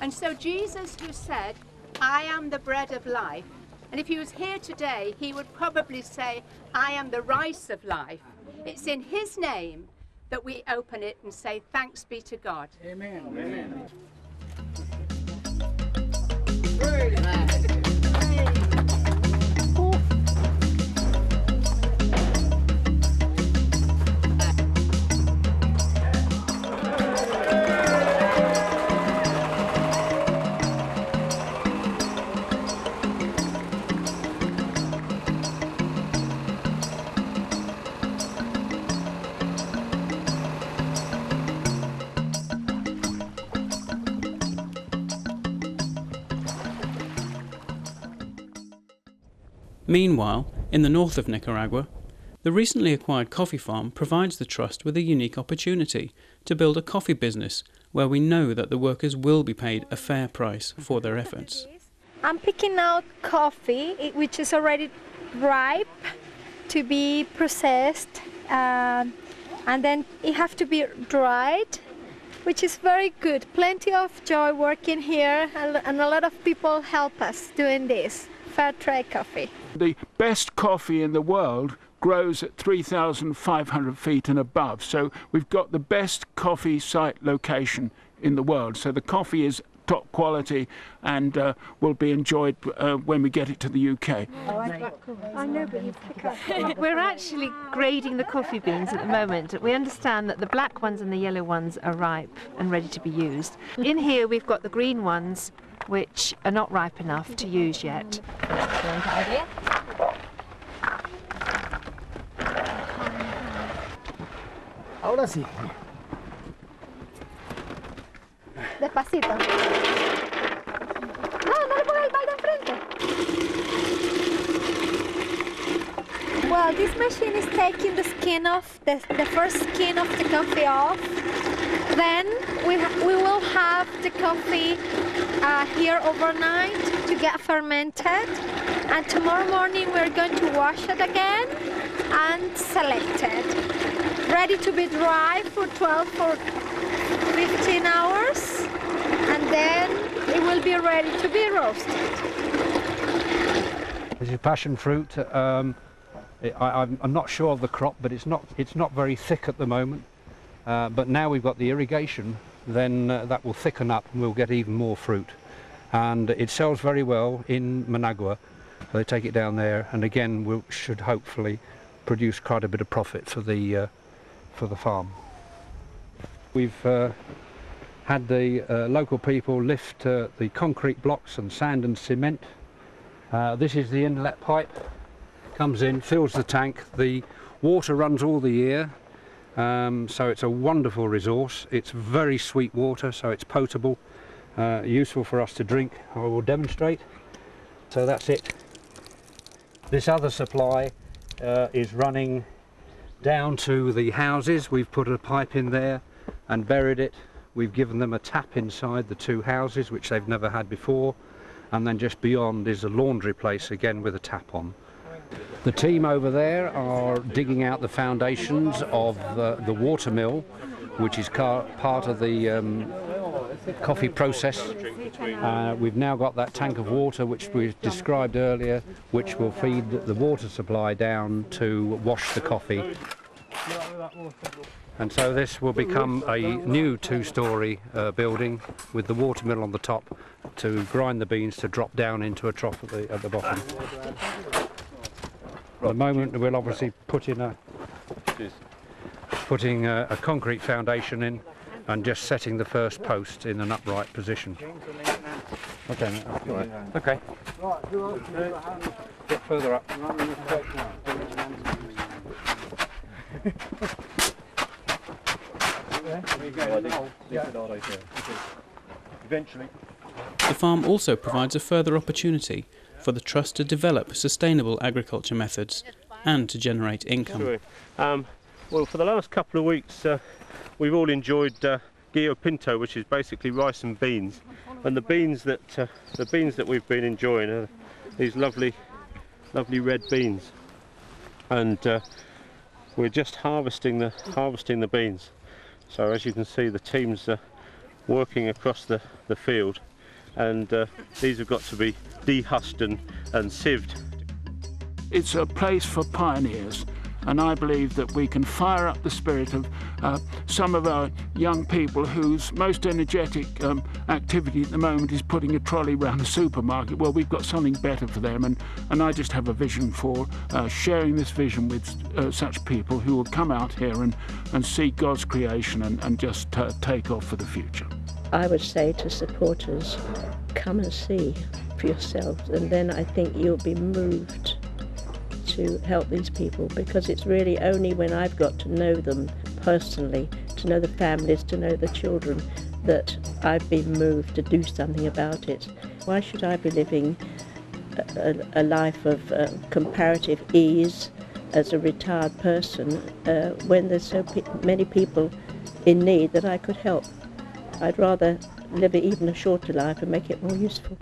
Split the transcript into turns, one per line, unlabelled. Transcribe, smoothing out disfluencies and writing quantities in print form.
And so Jesus, who said, I am the bread of life, and if he was here today, he would probably say, I am the rice of life. It's in his name that we open it and say, thanks be to God.
Amen. Amen.
Meanwhile, in the north of Nicaragua, the recently acquired coffee farm provides the Trust with a unique opportunity to build a coffee business where we know that the workers will be paid a fair price for their efforts.
I'm picking out coffee which is already ripe to be processed, and then it has to be dried, which is very good. Plenty of joy working here, and a lot of people help us doing this. Fair trade coffee.
The best coffee in the world grows at 3,500 feet and above. So we've got the best coffee site location in the world. So the coffee is top quality and will be enjoyed when we get it to the UK.
I know, but you pick up.
We're actually grading the coffee beans at the moment. We understand that the black ones and the yellow ones are ripe and ready to be used. In here we've got the green ones which are not ripe enough to use yet.
Ahora sí.
Despacito. No le ponga el balde enfrente. Well, this machine is taking the skin off, the first skin of the coffee off. Then we will have the coffee here overnight to get fermented, and tomorrow morning we're going to wash it again and select it. Ready to be dry for 12 or 15 hours, and then it will be ready to be roasted.
This is passion fruit. I'm not sure of the crop, but it's not very thick at the moment. But now we've got the irrigation, then that will thicken up and we'll get even more fruit. And it sells very well in Managua. So they take it down there, and again we should hopefully produce quite a bit of profit for the farm. We've had the local people lift the concrete blocks and sand and cement. This is the inlet pipe. Comes in, fills the tank. The water runs all the year. So it's a wonderful resource. It's very sweet water, so it's potable, useful for us to drink. I will demonstrate. So that's it. This other supply is running down to the houses. We've put a pipe in there and buried it. We've given them a tap inside the two houses, which they've never had before, and then just beyond is a laundry place, again with a tap on. The team over there are digging out the foundations of the water mill, which is part of the coffee process. We've now got that tank of water which we described earlier, which will feed the water supply down to wash the coffee. And so this will become a new two-storey building with the water mill on the top to grind the beans to drop down into a trough at the bottom. At the moment we'll obviously putting a concrete foundation in and just setting the first post in an upright position. Okay, mate. Right. Okay. Get further up.
Eventually. The farm also provides a further opportunity for the Trust to develop sustainable agriculture methods and to generate income.
Well, for the last couple of weeks we've all enjoyed Guillo Pinto, which is basically rice and beans, and the beans that we've been enjoying are these lovely red beans, and we're just harvesting the beans. So as you can see, the team's working across the field, and these have got to be dehusked and sieved.
It's a place for pioneers, and I believe that we can fire up the spirit of some of our young people whose most energetic activity at the moment is putting a trolley around a supermarket. Well, we've got something better for them, and I just have a vision for sharing this vision with such people who will come out here and see God's creation and just take off for the future.
I would say to supporters, come and see for yourselves, and then I think you'll be moved to help these people, because it's really only when I've got to know them personally, to know the families, to know the children, that I've been moved to do something about it. Why should I be living a life of comparative ease as a retired person when there's so many people in need that I could help? I'd rather live even a shorter life and make it more useful.